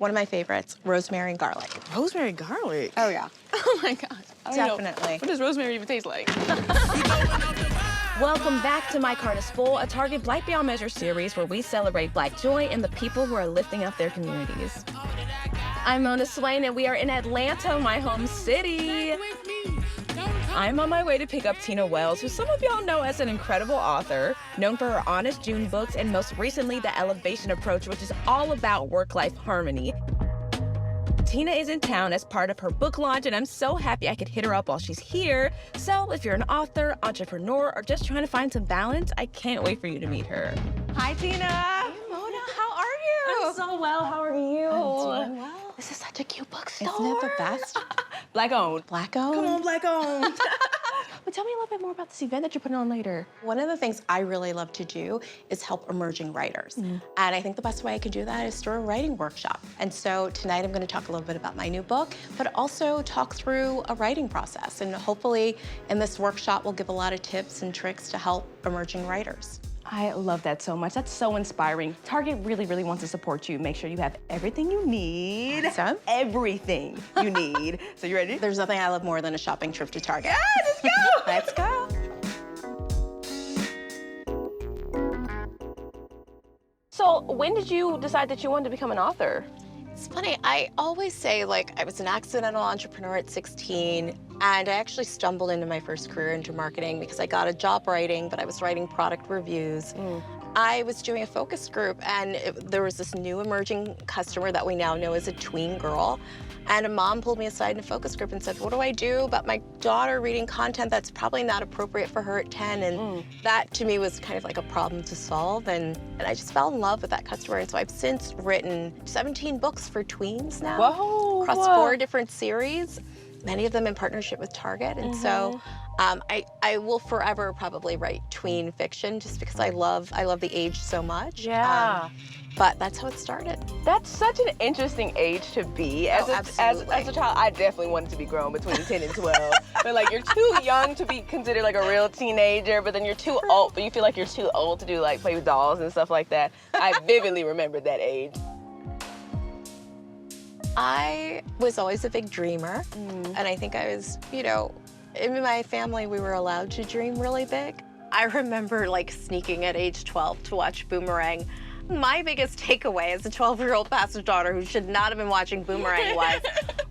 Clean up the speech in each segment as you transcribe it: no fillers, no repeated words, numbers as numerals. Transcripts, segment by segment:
One of my favorites, rosemary and garlic. Rosemary and garlic? Oh, yeah. Oh my gosh. Definitely. What does rosemary even taste like? Welcome back to My Cart is Full, a Target Black Beyond Measure series where we celebrate Black joy and the people who are lifting up their communities. I'm Mona Swain, and we are in Atlanta, my home city. I'm on my way to pick up Tina Wells, who some of y'all know as an incredible author, known for her Honest June books and most recently The Elevation Approach, which is all about work-life harmony. Tina is in town as part of her book launch, and I'm so happy I could hit her up while she's here. So if you're an author, entrepreneur, or just trying to find some balance, I can't wait for you to meet her. Hi, Tina. Hey, Mona, how are you? I'm so well. How are you? I'm doing well. This is such a cute bookstore. Isn't it the best? Black owned. Black owned? Come on, Black owned. But tell me a little bit more about this event that you're putting on later. One of the things I really love to do is help emerging writers. And I think the best way I can do that is through a writing workshop. And so tonight I'm going to talk a little bit about my new book, but also talk through a writing process. And hopefully in this workshop we'll give a lot of tips and tricks to help emerging writers. I love that so much. That's so inspiring. Target really, really wants to support you. Make sure you have everything you need. Awesome. Everything you need. So you ready? There's nothing I love more than a shopping trip to Target. Yeah, let's go. Let's go. So when did you decide that you wanted to become an author? It's funny, I always say, like, I was an accidental entrepreneur at 16, and I actually stumbled into my first career into marketing because I got a job writing, but I was writing product reviews. I was doing a focus group, and there was this new emerging customer that we now know as a tween girl, and a mom pulled me aside in a focus group and said, what do I do about my daughter reading content that's probably not appropriate for her at 10? And that, to me, was kind of like a problem to solve, and I just fell in love with that customer, and so I've since written 17 books for tweens now. Whoa. Across 4 different series, many of them in partnership with Target, and so I will forever probably write tween fiction just because I love the age so much. Yeah. But that's how it started. That's such an interesting age to be. As a child, I definitely wanted to be grown between 10 and 12. But like, you're too young to be considered like a real teenager, but then you're too old, but you feel like you're too old to do like play with dolls and stuff like that. I vividly remember that age. I was always a big dreamer, and I think I was, in my family, we were allowed to dream really big. I remember like sneaking at age 12 to watch Boomerang. My biggest takeaway as a 12-year-old pastor's daughter who should not have been watching Boomerang was,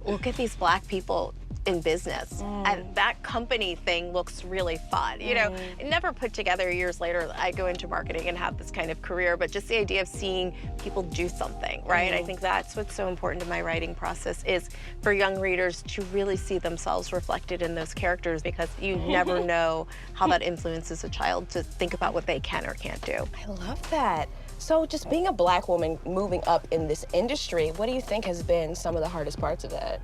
look at these Black people in business. And that company thing looks really fun. It never put together years later I go into marketing and have this kind of career, but just the idea of seeing people do something, right? I think that's what's so important in my writing process is for young readers to really see themselves reflected in those characters, because you never know how that influences a child to think about what they can or can't do. I love that. So just being a Black woman moving up in this industry, what do you think has been some of the hardest parts of that?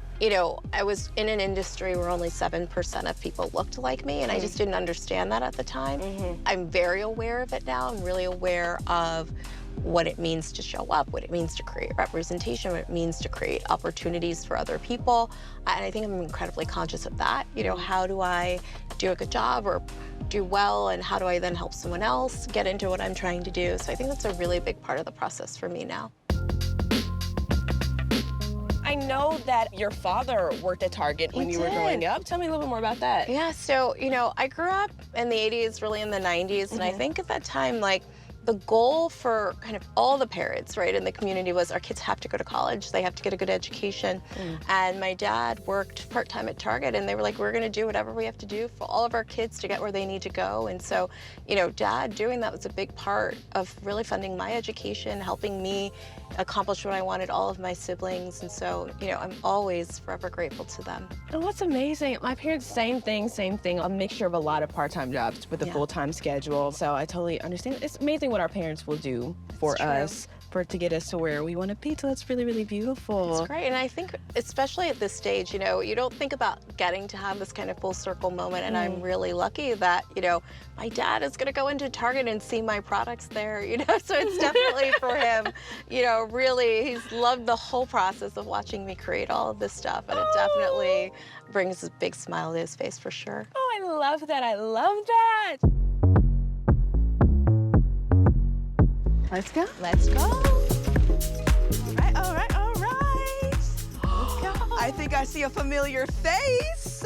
I was in an industry where only 7% of people looked like me, and I just didn't understand that at the time. I'm very aware of it now. I'm really aware of what it means to show up, what it means to create representation, what it means to create opportunities for other people. And I think I'm incredibly conscious of that. How do I do a good job or do well, and how do I then help someone else get into what I'm trying to do? So I think that's a really big part of the process for me now. I know that your father worked at Target when you were growing up. Tell me a little bit more about that. Yeah, so, I grew up in the 80s, really in the 90s, and I think at that time, like, the goal for kind of all the parents, right, in the community was our kids have to go to college, they have to get a good education. And my dad worked part-time at Target, and they were like, we're gonna do whatever we have to do for all of our kids to get where they need to go. And so, Dad doing that was a big part of really funding my education, helping me accomplish what I wanted, all of my siblings. And so, I'm always forever grateful to them. And what's amazing, my parents, same thing, a mixture of a lot of part-time jobs with a full-time schedule. So I totally understand. It's amazing what our parents will do for us to get us to where we want to be. So that's really, really beautiful. It's great. And I think, especially at this stage, you don't think about getting to have this kind of full circle moment. And I'm really lucky that, my dad is going to go into Target and see my products there, So it's definitely for him, really, he's loved the whole process of watching me create all of this stuff. And it definitely brings a big smile to his face for sure. Oh, I love that. I love that. Let's go. Let's go. All right, all right, all right. I think I see a familiar face.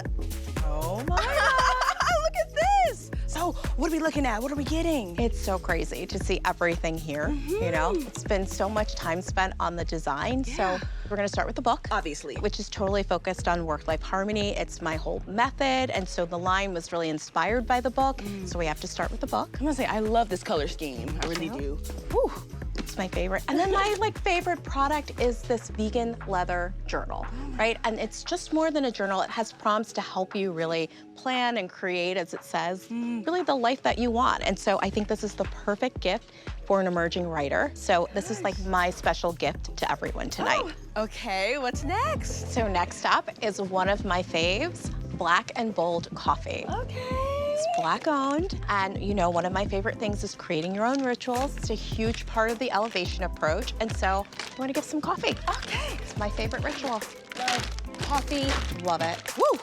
Oh my God, look at this. So what are we looking at? What are we getting? It's so crazy to see everything here, you know? It's been so much time spent on the design. So we're gonna start with the book. Obviously. Which is totally focused on work-life harmony. It's my whole method. And so the line was really inspired by the book. So we have to start with the book. I'm gonna say, I love this color scheme. I really do. Whew. It's my favorite. And then my favorite product is this vegan leather journal, right? And it's just more than a journal. It has prompts to help you really plan and create, as it says, really the life that you want. And so I think this is the perfect gift for an emerging writer. So this is like my special gift to everyone tonight. Oh, okay, what's next? So next up is one of my faves, Black and Bold Coffee. Okay. It's Black owned, and you know, one of my favorite things is creating your own rituals. It's a huge part of the elevation approach, and so I want to give some coffee. Okay. It's my favorite ritual. Love Coffee, love it. Woo.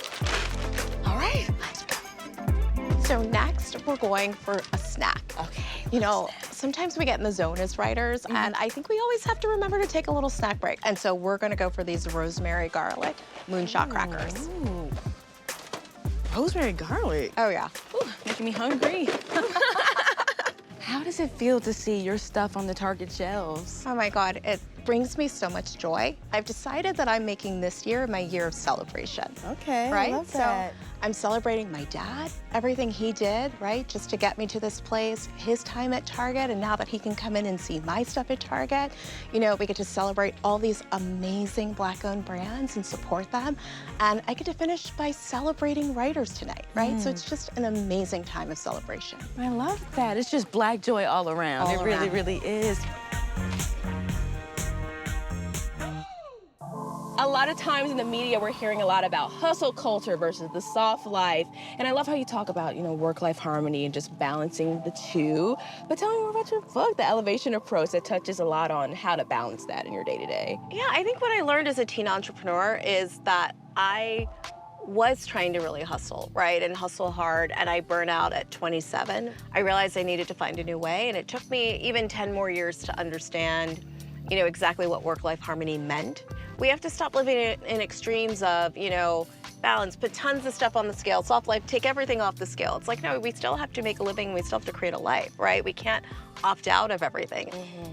All right. Let's go. So next, we're going for a snack. Okay. You know, sometimes we get in the zone as writers, and I think we always have to remember to take a little snack break. And so we're gonna go for these rosemary garlic moonshot crackers. Ooh. Rosemary garlic. Oh yeah. Ooh, making me hungry. How does it feel to see your stuff on the Target shelves? Oh my God, it brings me so much joy. I've decided that I'm making this year my year of celebration. Okay, Right? I love that. So I'm celebrating my dad, everything he did, right? Just to get me to this place, his time at Target, and now that he can come in and see my stuff at Target, you know, we get to celebrate all these amazing Black-owned brands and support them. And I get to finish by celebrating writers tonight, right? So it's just an amazing time of celebration. I love that. It's just Black joy all around. All It really, around. really is. A lot of times in the media, we're hearing a lot about hustle culture versus the soft life. And I love how you talk about, you know, work-life harmony and just balancing the two. But tell me more about your book, The Elevation Approach, that touches a lot on how to balance that in your day-to-day. Yeah, I think what I learned as a teen entrepreneur is that I was trying to really hustle, right? And hustle hard, and I burn out at 27. I realized I needed to find a new way, and it took me even 10 more years to understand, you know, exactly what work-life harmony meant. We have to stop living in extremes of, you know, balance, put tons of stuff on the scale, soft life, take everything off the scale. It's like, no, we still have to make a living, we still have to create a life, right? We can't opt out of everything.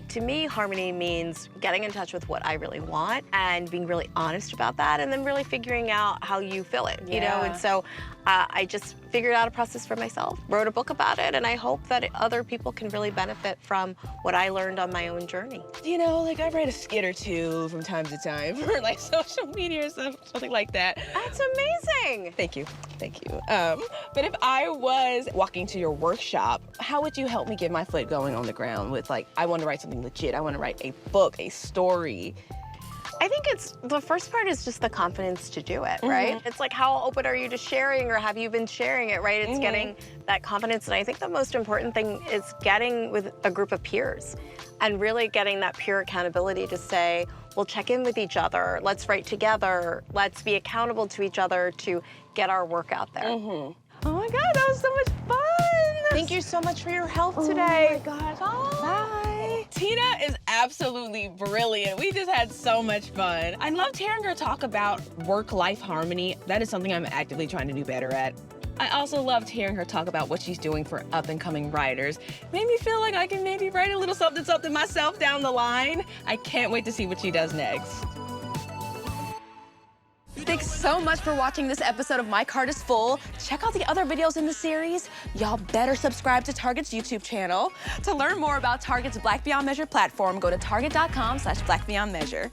To me, harmony means getting in touch with what I really want and being really honest about that, and then really figuring out how you feel it, you know? And so I just figured out a process for myself, wrote a book about it, and I hope that other people can really benefit from what I learned on my own journey. You know, like I write a skit or two from time to time for like social media or something like that. That's amazing. Thank you, thank you. But if I was walking to your workshop, how would you help me get my foot going on the ground with like, I want to write something legit, I want to write a book, a story? I think the first part is just the confidence to do it, right? It's like, how open are you to sharing, or have you been sharing it, right? It's getting that confidence. And I think the most important thing is getting with a group of peers and really getting that peer accountability to say, we'll check in with each other, let's write together, let's be accountable to each other to get our work out there. Oh my God, that was so much fun. Thank you so much for your help today. Oh my gosh. Bye. Tina is absolutely brilliant. We just had so much fun. I loved hearing her talk about work-life harmony. That is something I'm actively trying to do better at. I also loved hearing her talk about what she's doing for up-and-coming writers. Made me feel like I can maybe write a little something myself down the line. I can't wait to see what she does next. Thanks so much for watching this episode of My Cart is Full. Check out the other videos in the series. Y'all better subscribe to Target's YouTube channel. To learn more about Target's Black Beyond Measure platform, go to target.com/blackbeyondmeasure.